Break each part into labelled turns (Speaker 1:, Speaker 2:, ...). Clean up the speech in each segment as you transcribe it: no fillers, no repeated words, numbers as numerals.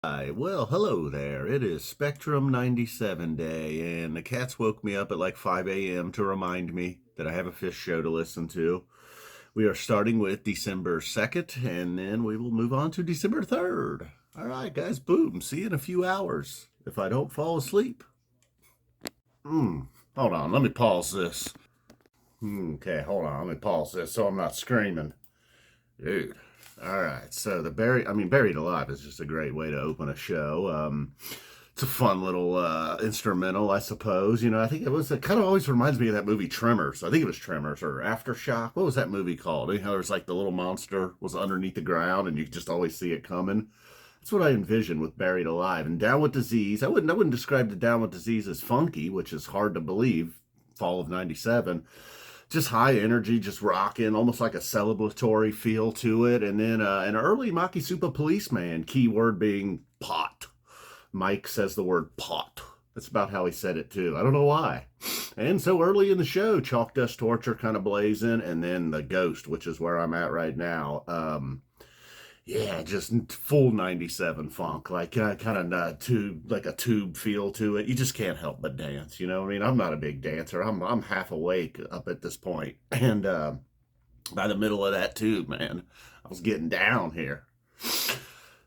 Speaker 1: Hi, well, hello there. It is Spectrum 97 day, and the cats woke me up at like 5 a.m. to remind me that I have a Phish show to listen to. We are starting with December 2nd, and then we will move on to December 3rd. All right, guys, boom. See you in a few hours if I don't fall asleep. Hold on, let me pause this. Okay, hold on, let me pause this so I'm not screaming. Dude. All right. So Buried Alive is just a great way to open a show. It's a fun little instrumental, I suppose. It kind of always reminds me of that movie Tremors. I think it was Tremors or Aftershock. What was that movie called? You know, there's like the little monster was underneath the ground and you just always see it coming. That's what I envision with Buried Alive. And Down with Disease. I wouldn't describe the Down with Disease as funky, which is hard to believe. Fall of '97, just high energy, just rocking, almost like a celebratory feel to it. And then an early Makisupa policeman, keyword being pot. Mike says the word pot. That's about how he said it too. I don't know why. And so early in the show, Chalk Dust Torture kind of blazing, and then the Ghost, which is where I'm at right now. Yeah, just full '97 funk, like kind of tube, like a tube feel to it. You just can't help but dance. You know what I mean? I'm not a big dancer. I'm half awake up at this point, and by the middle of that tube, man, I was getting down here.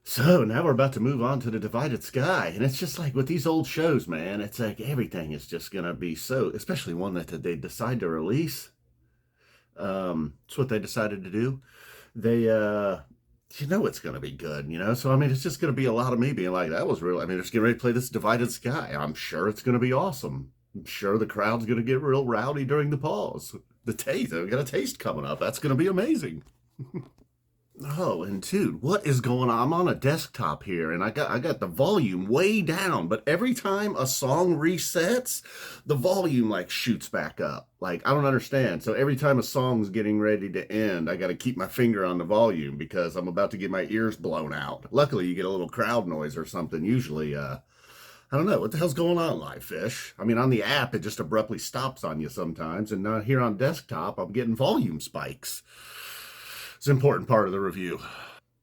Speaker 1: So now we're about to move on to the Divided Sky, and it's just like with these old shows, man. It's like everything is just gonna be so, especially one that they decide to release. It's what they decided to do. They you know it's going to be good, you know? So, I mean, it's just going to be a lot of me being like, that was real. I mean, just getting ready to play this Divided Sky. I'm sure it's going to be awesome. I'm sure the crowd's going to get real rowdy during the pause. The taste, I've got a taste coming up. That's going to be amazing. Oh, and dude, what is going on? I'm on a desktop here and I got the volume way down, but every time a song resets, the volume like shoots back up. Like I don't understand. So every time a song's getting ready to end, I got to keep my finger on the volume because I'm about to get my ears blown out. Luckily, you get a little crowd noise or something usually. I don't know what the hell's going on, Livefish. I mean, on the app, it just abruptly stops on you sometimes, and now here on desktop, I'm getting volume spikes. It's an important part of the review.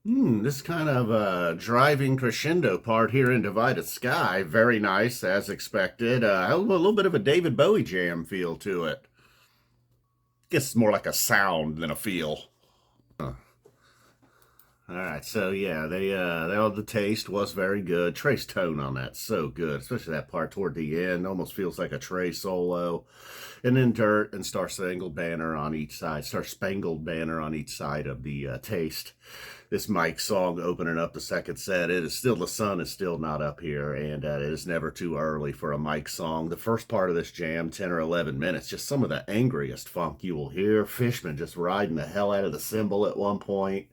Speaker 1: This kind of driving crescendo part here in Divided Sky, very nice as expected. A little bit of a David Bowie jam feel to it. Guess it's more like a sound than a feel. All right, so yeah, they all the taste was very good. Trey's tone on that so good, especially that part toward the end. Almost feels like a Trey solo, and then Dirt and Star Spangled Banner on each side. Star Spangled Banner on each side of the taste. This Mike song opening up the second set. It is still the sun is still not up here, and it is never too early for a Mike song. The first part of this jam, 10 or 11 minutes, just some of the angriest funk you will hear. Fishman just riding the hell out of the cymbal at one point.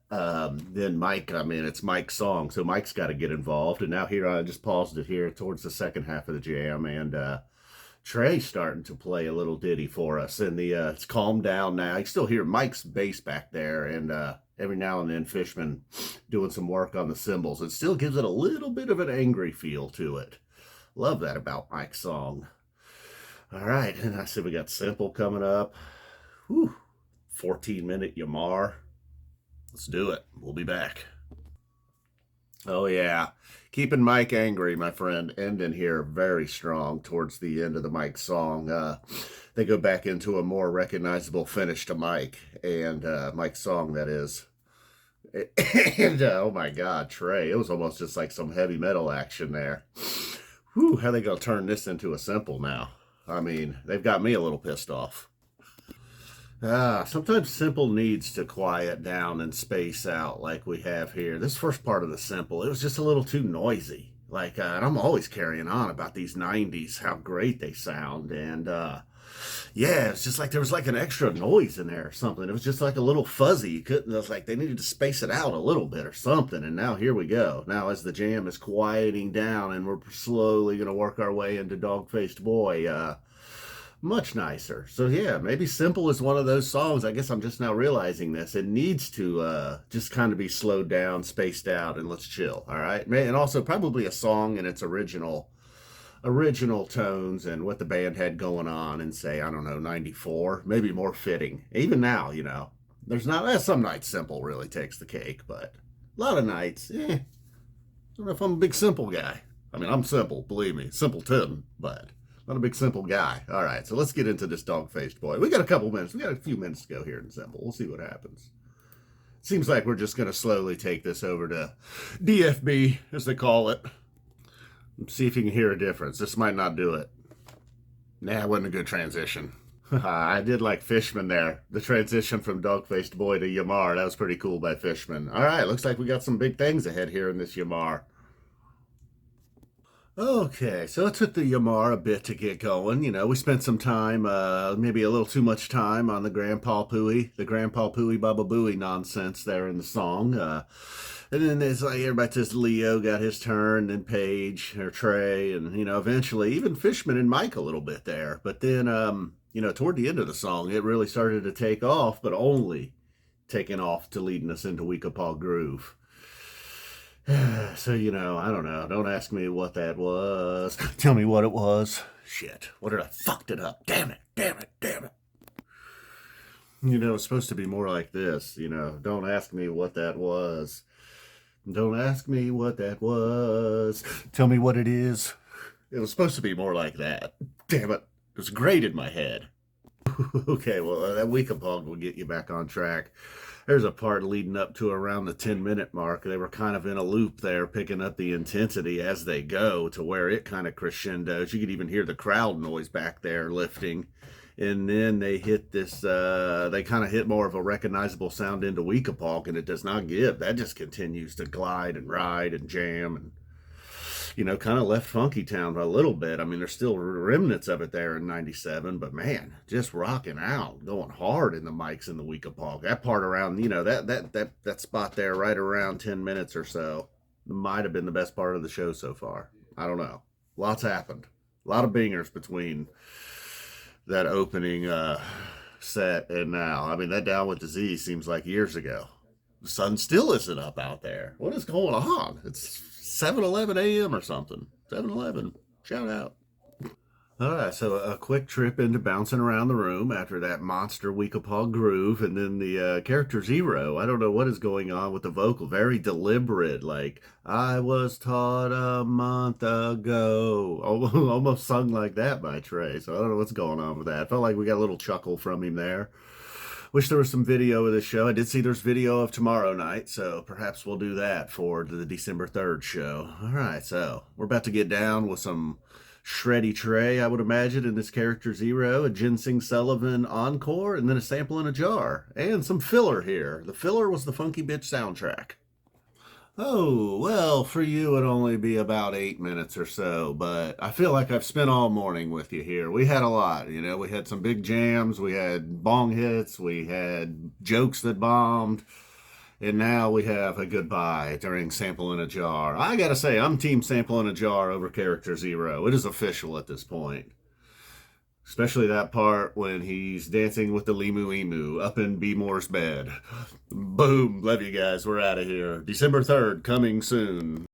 Speaker 1: Then Mike, I mean, it's Mike's song, so Mike's got to get involved. And now here I just paused it here towards the second half of the jam, and Trey's starting to play a little ditty for us. And it's calmed down now. You still hear Mike's bass back there, and every now and then Fishman doing some work on the cymbals. It still gives it a little bit of an angry feel to it. Love that about Mike's song. All right, and I said we got Simple coming up. Whew, 14-minute Yamar. Let's do it. We'll be back. Oh, yeah. Keeping Mike angry, my friend. Ending here very strong towards the end of the Mike song. They go back into a more recognizable finish to Mike. And Mike's song, that is. And oh my God, Trey. It was almost just like some heavy metal action there. Whew, how they going to turn this into a simple now? I mean, they've got me a little pissed off. Sometimes Simple needs to quiet down and space out like we have here. This first part of the Simple, it was just a little too noisy. Like, and I'm always carrying on about these 90s, how great they sound. And, yeah, it's just like there was like an extra noise in there or something. It was just like a little fuzzy. You couldn't, it was like they needed to space it out a little bit or something. And now here we go. Now as the jam is quieting down and we're slowly going to work our way into Dog-Faced Boy, much nicer. So yeah, maybe Simple is one of those songs. I guess I'm just now realizing this. It needs to just kind of be slowed down, spaced out, and let's chill. All right, and also probably a song in its original tones and what the band had going on in say I don't know '94, maybe more fitting. Even now, you know, there's not some nights Simple really takes the cake, but a lot of nights, don't know if I'm a big simple guy. I mean, I'm simple, believe me, simpleton, but not a big simple guy. All right, so let's get into this dog-faced boy. We got a couple minutes. We got a few minutes to go here in simple. We'll see what happens. Seems like we're just going to slowly take this over to DFB, as they call it. See if you can hear a difference. This might not do it. Nah, it wasn't a good transition. I did like Fishman there. The transition from dog-faced boy to Yamar. That was pretty cool by Fishman. All right, looks like we got some big things ahead here in this Yamar. Okay, so it took the Yamar a bit to get going. You know, we spent some time, maybe a little too much time on the Grandpa Pooey Baba Booey nonsense there in the song. And then it's like everybody says Leo got his turn, then Paige or Trey, and, you know, eventually even Fishman and Mike a little bit there. But then, you know, toward the end of the song, it really started to take off, but only taking off to leading us into Weekapaug groove. So, you know, I don't know. Don't ask me what that was. Tell me what it was. Shit. What did I fucked it up? Damn it. Damn it. Damn it. You know, it's supposed to be more like this. You know, don't ask me what that was. Don't ask me what that was. Tell me what it is. It was supposed to be more like that. Damn it. It was great in my head. Okay, well, that Weekapaug will get you back on track. There's a part leading up to around the 10-minute mark. They were kind of in a loop there, picking up the intensity as they go to where it kind of crescendos. You could even hear the crowd noise back there lifting. And then they hit this, they kind of hit more of a recognizable sound into Weekapaug, and it does not give. That just continues to glide and ride and jam and, you know, kind of left Funky Town a little bit. I mean, there's still remnants of it there in 97, but man, just rocking out, going hard in the mics in the Weekapaug. That part around, you know, that spot there right around 10 minutes or so might have been the best part of the show so far. I don't know. Lots happened. A lot of bingers between that opening set and now. I mean, that Down with the Z seems like years ago. The sun still isn't up out there. What is going on? It's 7:11 a.m. or something. 7:11. Shout out. All right, so a quick trip into bouncing around the room after that monster Weekapaug groove, and then the character Zero. I don't know what is going on with the vocal. Very deliberate, like, I was taught a month ago. Almost sung like that by Trey, so I don't know what's going on with that. Felt like we got a little chuckle from him there. Wish there was some video of this show. I did see there's video of tomorrow night, so perhaps we'll do that for the December 3rd show. All right, so we're about to get down with some shreddy Trey, I would imagine, in this character Zero, a Ginseng Sullivan encore, and then a sample in a jar, and some filler here. The filler was the Funky Bitch soundtrack. Oh, well, for you it'd only be about 8 minutes or so, but I feel like I've spent all morning with you here. We had a lot, you know, we had some big jams, we had bong hits, we had jokes that bombed, and now we have a goodbye during Sample in a Jar. I gotta say, I'm team Sample in a Jar over Character Zero. It is official at this point. Especially that part when he's dancing with the Limu Emu up in B. Moore's bed. Boom. Love you guys. We're out of here. December 3rd, coming soon.